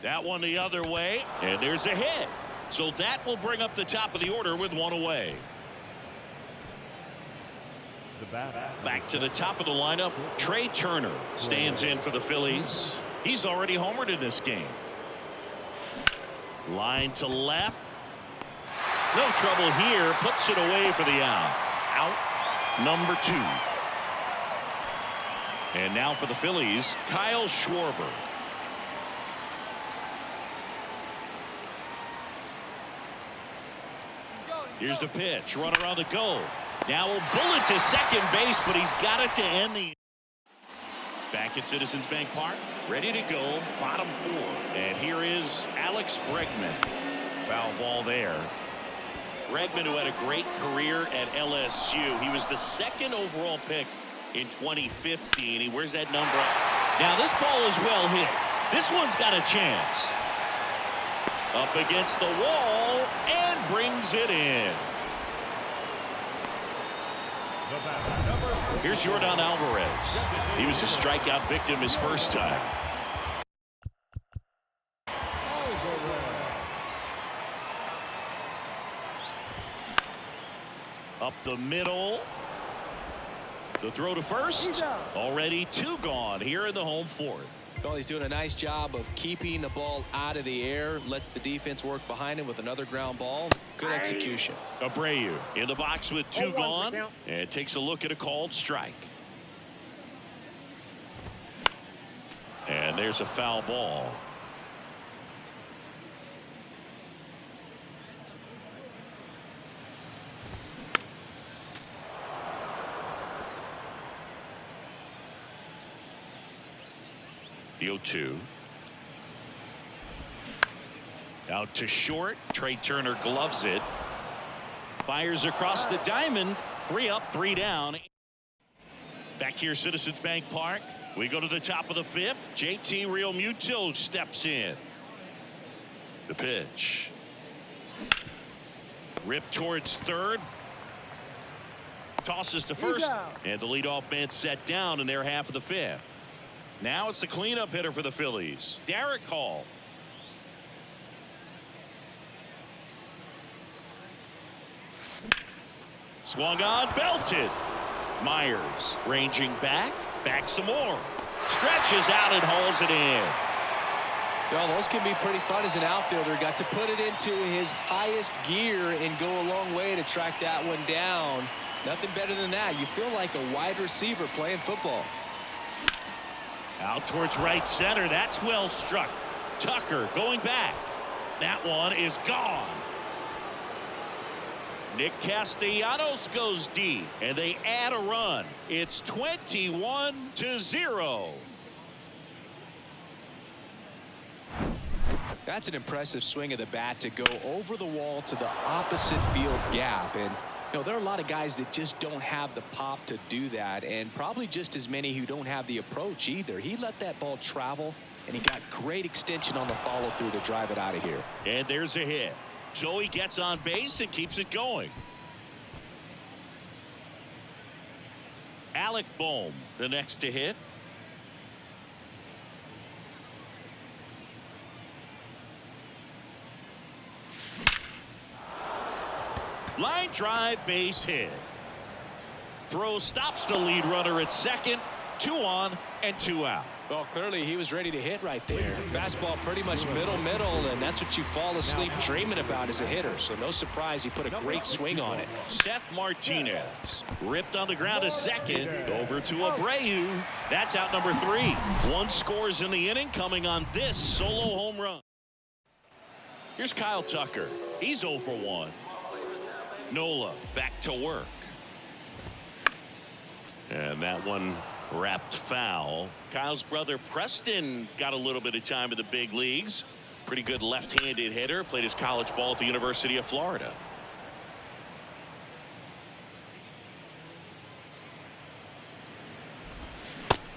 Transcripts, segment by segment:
That one the other way, and there's a hit. So that will bring up the top of the order with one away. Back to the top of the lineup, Trey Turner stands in for the Phillies. He's already homered in this game. Line to left. No trouble here. Puts it away for the out. Out number 2. And now for the Phillies, Kyle Schwarber. Here's the pitch. Runner on the go. Now a bullet to second base, but he's got it to end the. Back at Citizens Bank Park, ready to go, bottom 4. And here is Alex Bregman. Foul ball there. Bregman, who had a great career at LSU. He was the 2nd overall pick in 2015. He wears that number. Now this ball is well hit. This one's got a chance. Up against the wall and brings it in. Here's Yordan Alvarez. He was a strikeout victim his first time. Up the middle. The throw to first. Already 2 gone here in the home 4th. Well, he's doing a nice job of keeping the ball out of the air. Lets the defense work behind him with another ground ball. Good execution. Abreu in the box with 2 gone. And takes a look at a called strike. And there's a foul ball. The 0-2. Out to short. Trey Turner gloves it. Fires across the diamond. 3 up, 3 down. Back here, Citizens Bank Park. We go to the top of the 5th. JT Realmuto steps in. The pitch. Ripped towards third. Tosses to first. And the leadoff man set down in their half of the 5th. Now it's the cleanup hitter for the Phillies, Derek Hall. Swung on, belted. Myers ranging back some more. Stretches out and hauls it in. Well, those can be pretty fun as an outfielder. Got to put it into his highest gear and go a long way to track that one down. Nothing better than that. You feel like a wide receiver playing football. Out towards right center. That's well struck. Tucker going back. That one is gone. Nick Castellanos goes deep, and they add a run. It's 21-0. That's an impressive swing of the bat to go over the wall to the opposite field gap. And you know, there are a lot of guys that just don't have the pop to do that, and probably just as many who don't have the approach either. He let that ball travel, and he got great extension on the follow through to drive it out of here. And there's a hit. So he gets on base and keeps it going. Alec Bohm, the next to hit. Line drive, base hit. Throw stops the lead runner at second. 2 on and 2 out. Well, clearly he was ready to hit right there. Fastball pretty much middle, and that's what you fall asleep dreaming about as a hitter. So no surprise he put a great swing on it. Seth Martinez ripped on the ground to second. Over to Abreu. That's out number 3. 1 scores in the inning, coming on this solo home run. Here's Kyle Tucker. He's 0 for 1. Nola back to work. And that one wrapped foul. Kyle's brother Preston got a little bit of time in the big leagues. Pretty good left-handed hitter. Played his college ball at the University of Florida.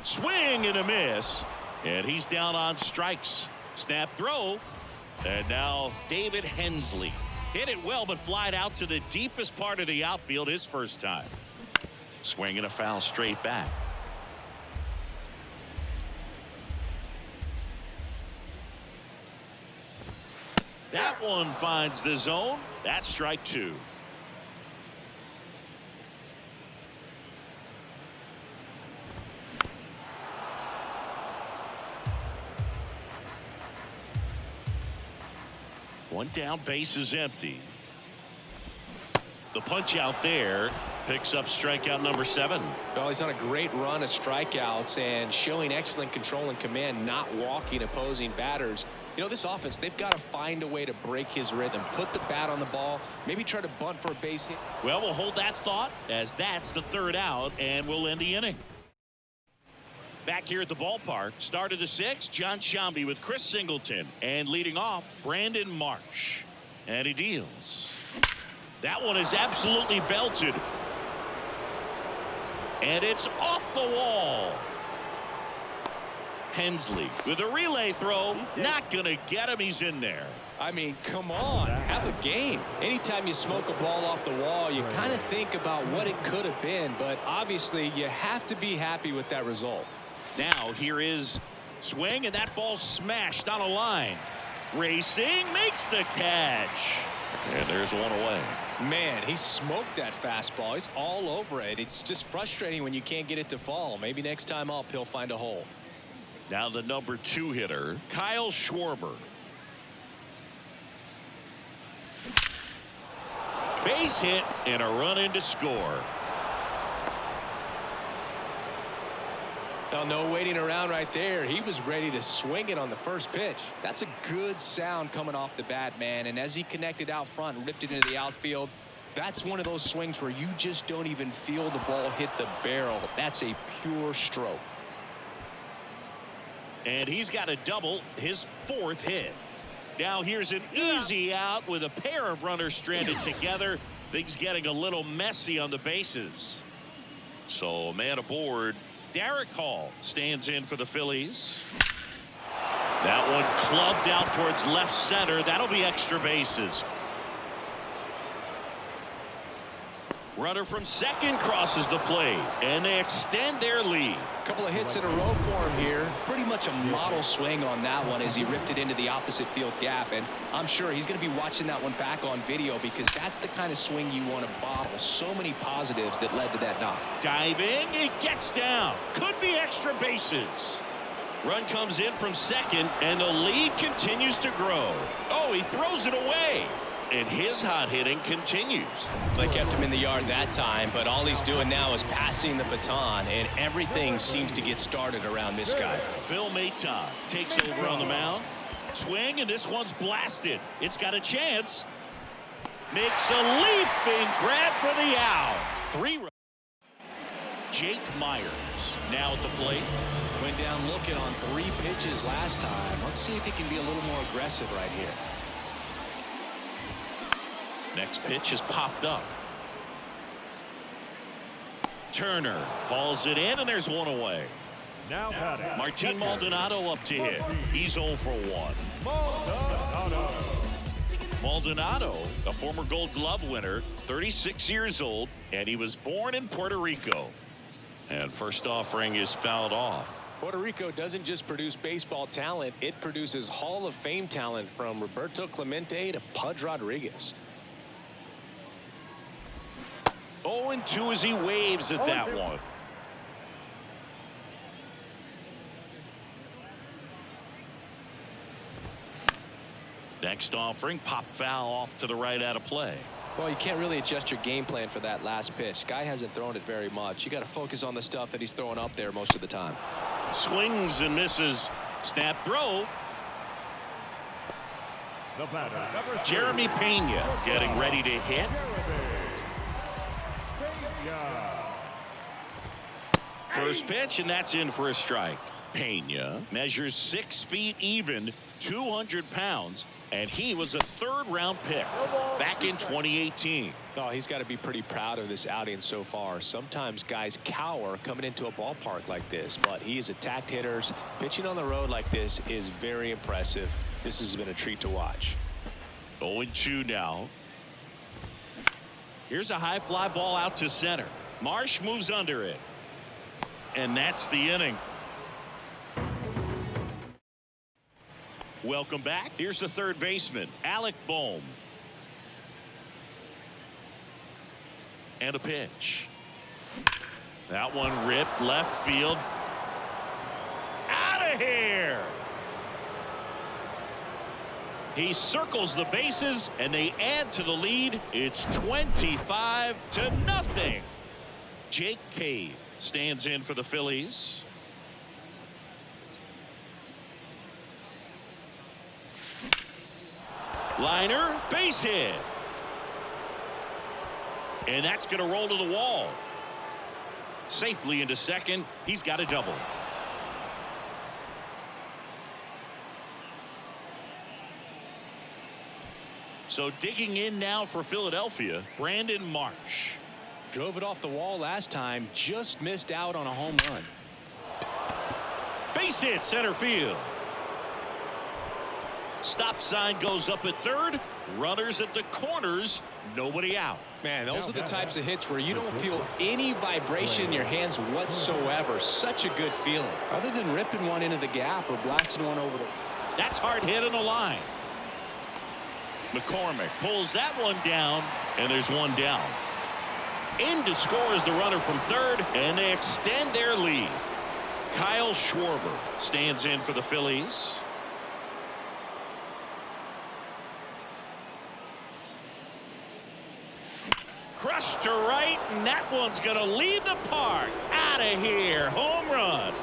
Swing and a miss. And he's down on strikes. Snap throw. And now David Hensley. Hit it well, but flied out to the deepest part of the outfield his first time. Swing and a foul straight back. That one finds the zone. That's strike two. One down, base is empty. The punch out there picks up strikeout number 7. Well, he's on a great run of strikeouts and showing excellent control and command, not walking opposing batters. You know, this offense, they've got to find a way to break his rhythm, put the bat on the ball, maybe try to bunt for a base hit. Well, we'll hold that thought as that's the 3rd out, and we'll end the inning. Back here at the ballpark, start of the 6th, John Shambi with Chris Singleton, and leading off, Brandon Marsh. And he deals. That one is absolutely belted. And it's off the wall. Hensley with a relay throw. Not going to get him. He's in there. I mean, come on, have a game. Anytime you smoke a ball off the wall, you kind of think about what it could have been, but obviously you have to be happy with that result. Now here is swing, and that ball smashed on a line. Racing, makes the catch. And there's one away. Man, he smoked that fastball. He's all over it. It's just frustrating when you can't get it to fall. Maybe next time up he'll find a hole. Now the number 2 hitter, Kyle Schwarber. Base hit and a run in to score. Well, no waiting around right there. He was ready to swing it on the first pitch. That's a good sound coming off the bat, man. And as he connected out front and ripped it into the outfield, that's one of those swings where you just don't even feel the ball hit the barrel. That's a pure stroke. And he's got a double, his 4th hit. Now here's an easy out with a pair of runners stranded together. Things getting a little messy on the bases. So a man aboard. Derek Hall stands in for the Phillies. That one clubbed out towards left center. That'll be extra bases. Runner from second crosses the plate, and they extend their lead. A couple of hits in a row for him here. Pretty much a model swing on that one as he ripped it into the opposite field gap, and I'm sure he's going to be watching that one back on video because that's the kind of swing you want to bottle. So many positives that led to that knock. Diving, it gets down. Could be extra bases. Run comes in from second, and the lead continues to grow. Oh, he throws it away. And his hot hitting continues. They kept him in the yard that time, but all he's doing now is passing the baton, and everything seems to get started around this guy. Phil Maton takes over on the mound. Swing, and this one's blasted. It's got a chance. Makes a leaping grab for the out. 3 runs. Jake Myers now at the plate. Went down looking on 3 pitches last time. Let's see if he can be a little more aggressive right here. Next pitch is popped up. Turner hauls it in, and there's one away. Now Martin Maldonado up to hit. He's 0 for 1. Maldonado, a former Gold Glove winner, 36 years old, and he was born in Puerto Rico. And first offering is fouled off. Puerto Rico doesn't just produce baseball talent, it produces Hall of Fame talent from Roberto Clemente to Pudge Rodriguez. 0-2 as he waves at that one. Next offering, pop foul off to the right out of play. Well, you can't really adjust your game plan for that last pitch. Guy hasn't thrown it very much. You got to focus on the stuff that he's throwing up there most of the time. Swings and misses. Snap throw. The batter, number 3, Jeremy Pena getting ready to hit. First pitch, and that's in for a strike. Pena measures 6 feet even, 200 pounds, and he was a 3rd-round pick back in 2018. Oh, he's got to be pretty proud of this outing so far. Sometimes guys cower coming into a ballpark like this, but he has attacked hitters. Pitching on the road like this is very impressive. This has been a treat to watch. 0-2 now. Here's a high fly ball out to center. Marsh moves under it. And that's the inning. Welcome back. Here's the third baseman, Alec Bohm. And a pitch. That one ripped left field. Out of here. He circles the bases and they add to the lead. It's 25-0. Jake Cave stands in for the Phillies. Liner, base hit. And that's going to roll to the wall. Safely into second. He's got a double. So digging in now for Philadelphia, Brandon Marsh. Drove it off the wall last time, just missed out on a home run. Base hit center field. Stop sign goes up at third. Runners at the corners. Nobody out. Man, those are the types of hits where you don't feel any vibration in your hands whatsoever. Such a good feeling. Other than ripping one into the gap or blasting one over the... That's hard hit in the line. McCormick pulls that one down, and there's one down. In to score is the runner from third, and they extend their lead. Kyle Schwarber stands in for the Phillies. Crushed to right, and that one's going to leave the park. Out of here. Home run.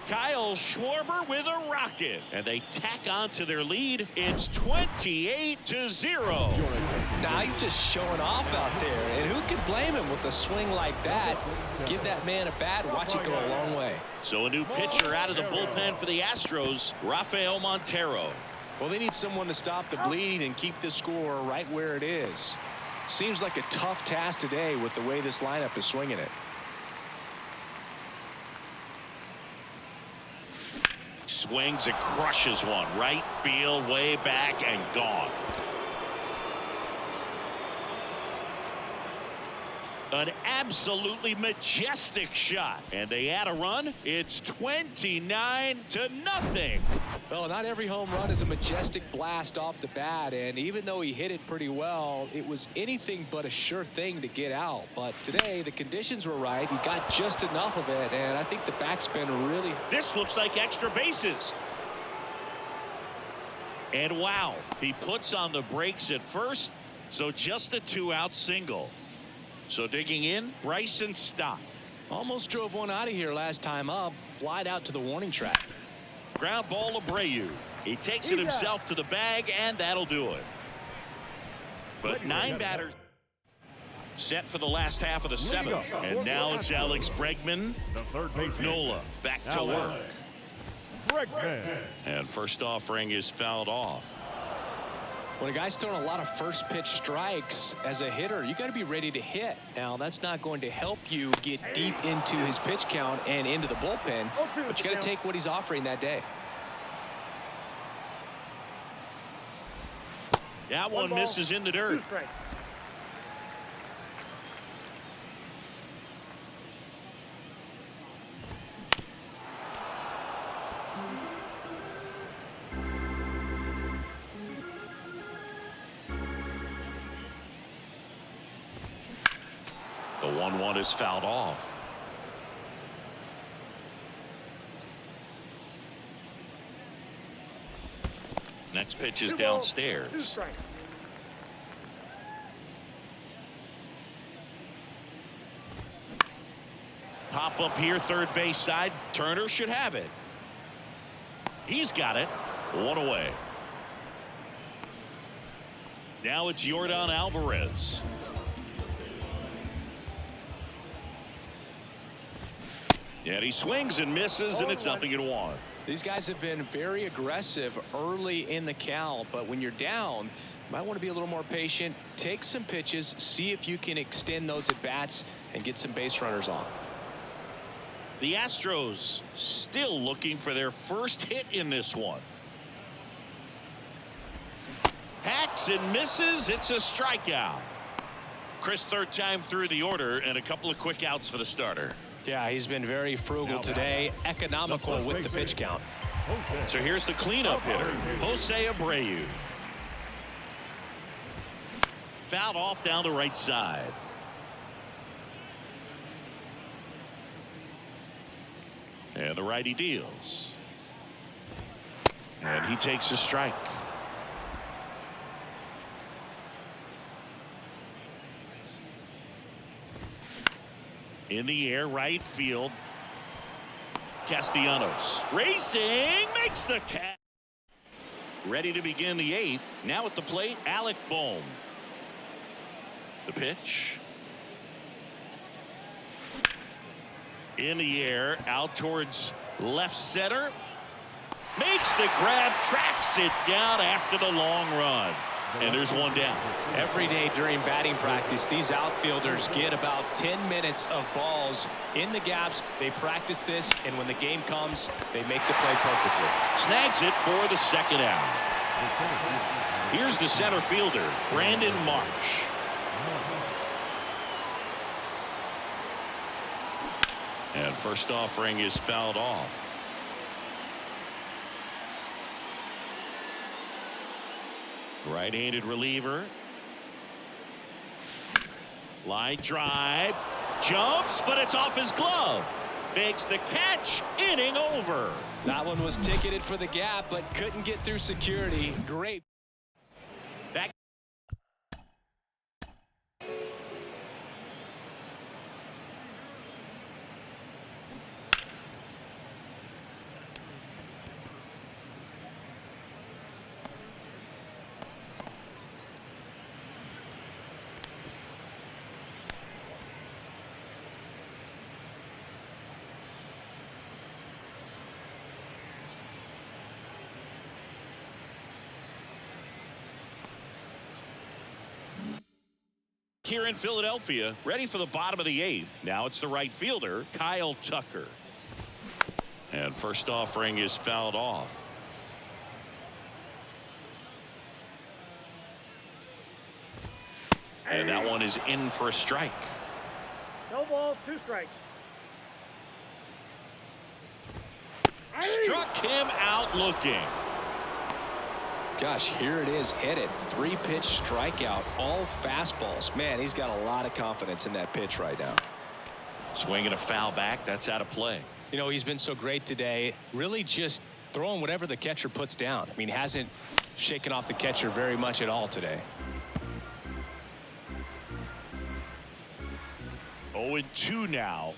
Kyle Schwarber with a rocket, and they tack on to their lead. It's 28-0. Now he's just showing off out there, and who can blame him with a swing like that? Give that man a bat, watch it go a long way. So a new pitcher out of the bullpen for the Astros, Rafael Montero. Well, they need someone to stop the bleeding and keep the score right where it is. Seems like a tough task today with the way this lineup is swinging it. Swings and crushes one. Right field, way back, and gone. An absolutely majestic shot. And they add a run. It's 29-0. Well, not every home run is a majestic blast off the bat, and even though he hit it pretty well, it was anything but a sure thing to get out. But today, the conditions were right. He got just enough of it, and I think the backspin really... This looks like extra bases. And wow, he puts on the brakes at first, so just a two-out single. So digging in, Bryson Stott. Almost drove one out of here last time up, flied out to the warning track. Ground ball Abreu. He takes it himself to the bag, and that'll do it. But 9 batters set for the last half of the 7th. And now it's Alex Bregman. Nola back to work. And first offering is fouled off. When a guy's throwing a lot of first pitch strikes as a hitter, you got to be ready to hit. Now, that's not going to help you get deep into his pitch count and into the bullpen, but you got to take what he's offering that day. That one misses in the dirt. The 1-1 is fouled off. Next pitch is downstairs. Pop up here, third base side. Turner should have it. He's got it. One away. Now it's Yordan Alvarez. And he swings and misses, and it's 0-1. These guys have been very aggressive early in the count, but when you're down, you might want to be a little more patient. Take some pitches, see if you can extend those at bats and get some base runners on. The Astros still looking for their first hit in this one. Hacks and misses. It's a strikeout. Chris, third time through the order, and a couple of quick outs for the starter. Yeah, he's been very frugal today, economical with the pitch count. So here's the cleanup hitter, Jose Abreu. Fouled off down the right side. And the righty deals. And he takes a strike. In the air, right field. Castellanos racing, makes the catch. Ready to begin the 8th. Now at the plate, Alec Bohm. The pitch. In the air, out towards left center. Makes the grab, tracks it down after the long run. And there's one down. Every day during batting practice, these outfielders get about 10 minutes of balls in the gaps. They practice this, and when the game comes, they make the play perfectly. Snags it for the second out. Here's the center fielder, Brandon Marsh. And first offering is fouled off. Right-handed reliever. Line drive. Jumps, but it's off his glove. Makes the catch. Inning over. That one was ticketed for the gap, but couldn't get through security. Great. Back. Here in Philadelphia, ready for the bottom of the 8th. Now it's the right fielder, Kyle Tucker. And first offering is fouled off. And that one is in for a strike. No balls, 2 strikes. Struck him out looking. Gosh, here it is, hit it. 3-pitch strikeout, all fastballs. Man, he's got a lot of confidence in that pitch right now. Swinging a foul back, that's out of play. You know, he's been so great today, really just throwing whatever the catcher puts down. I mean, hasn't shaken off the catcher very much at all today. 0-2 now.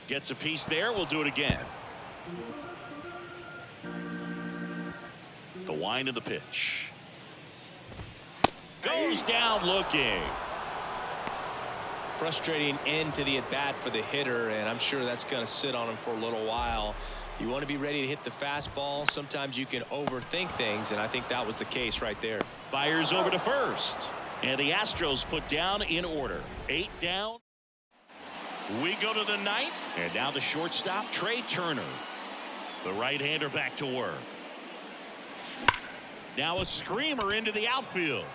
Gets a piece there, we'll do it again. The wind of the pitch. Goes down looking. Frustrating end to the at-bat for the hitter, and I'm sure that's going to sit on him for a little while. You want to be ready to hit the fastball. Sometimes you can overthink things, and I think that was the case right there. Fires over to first. And the Astros put down in order. 8 down. We go to the 9th. And now the shortstop, Trey Turner. The right-hander back to work. Now a screamer into the outfield.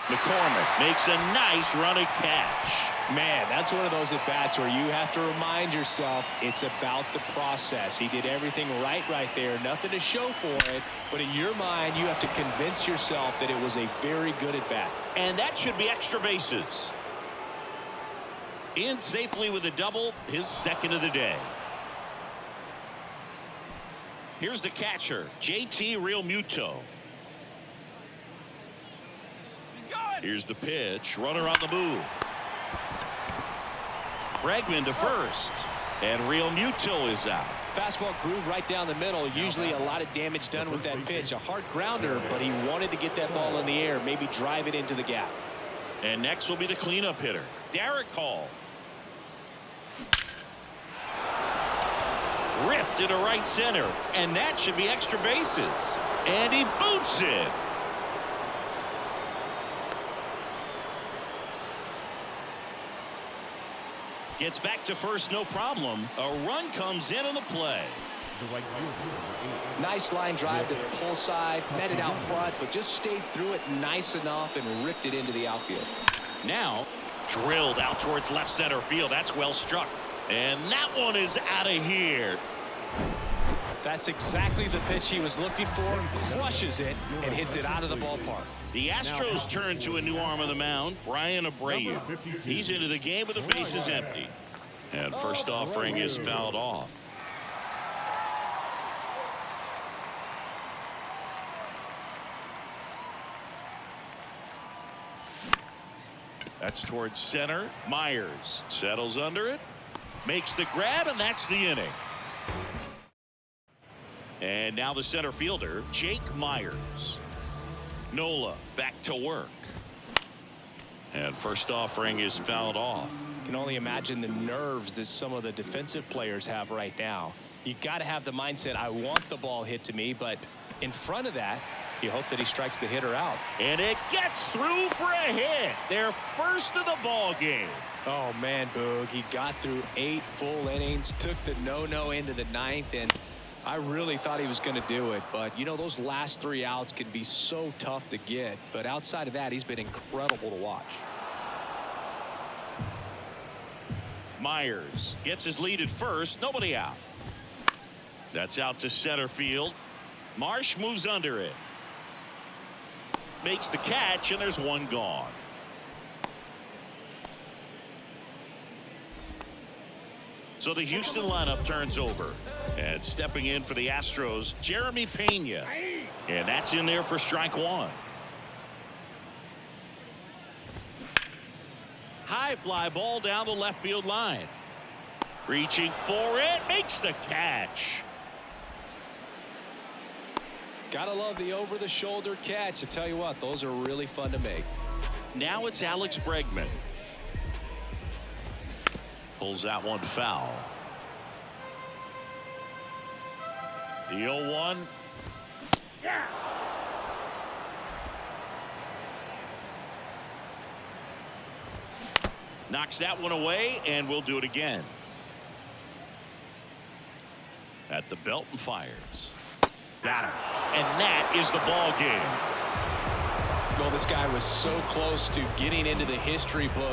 McCormick makes a nice running catch. Man, that's one of those at-bats where you have to remind yourself it's about the process. He did everything right there. Nothing to show for it. But in your mind, you have to convince yourself that it was a very good at-bat. And that should be extra bases. In safely with a double, his second of the day. Here's the catcher, JT Realmuto. Here's the pitch. Runner on the move. Bregman to first. And Realmuto is out. Fastball groove right down the middle. Usually a lot of damage done with that pitch. A hard grounder, but he wanted to get that ball in the air. Maybe drive it into the gap. And next will be the cleanup hitter, Derek Hall. Ripped into right center. And that should be extra bases. And he boots it. Gets back to first, no problem. A run comes in on the play. Nice line drive to the pull side, met it out front, but just stayed through it nice enough and ripped it into the outfield. Now, Drilled out towards left center field. That's well struck. And that one is out of here. That's exactly the pitch he was looking for. Crushes it and hits it out of the ballpark. The Astros turn to a new arm on the mound, Brian Abreu. He's into the game with the bases empty. And first offering is fouled off. That's towards center. Myers settles under it, makes the grab, and that's the inning. And now the center fielder, Jake Myers. Nola back to work. And first offering is fouled off. You can only imagine the nerves that some of the defensive players have right now. You got to have the mindset, I want the ball hit to me, but in front of that, you hope that he strikes the hitter out. And it gets through for a hit. Their first of the ball game. Oh man, Boog, he got through 8 full innings, took the no-no into the 9th, and I really thought he was going to do it, but you know, those last 3 outs can be so tough to get, but outside of that, he's been incredible to watch. Myers gets his lead at first, nobody out. That's out to center field. Marsh moves under it. Makes the catch, and there's one gone. So the Houston lineup turns over. And stepping in for the Astros, Jeremy Pena. And that's in there for strike one. High fly ball down the left field line. Reaching for it, makes the catch. Gotta love the over-the-shoulder catch. I tell you what, those are really fun to make. Now it's Alex Bregman. Pulls that one foul. The 0-1. Yeah. Knocks that one away, and we'll do it again. At the belt and fires. Got him. And that is the ball game. Well, this guy was so close to getting into the history book.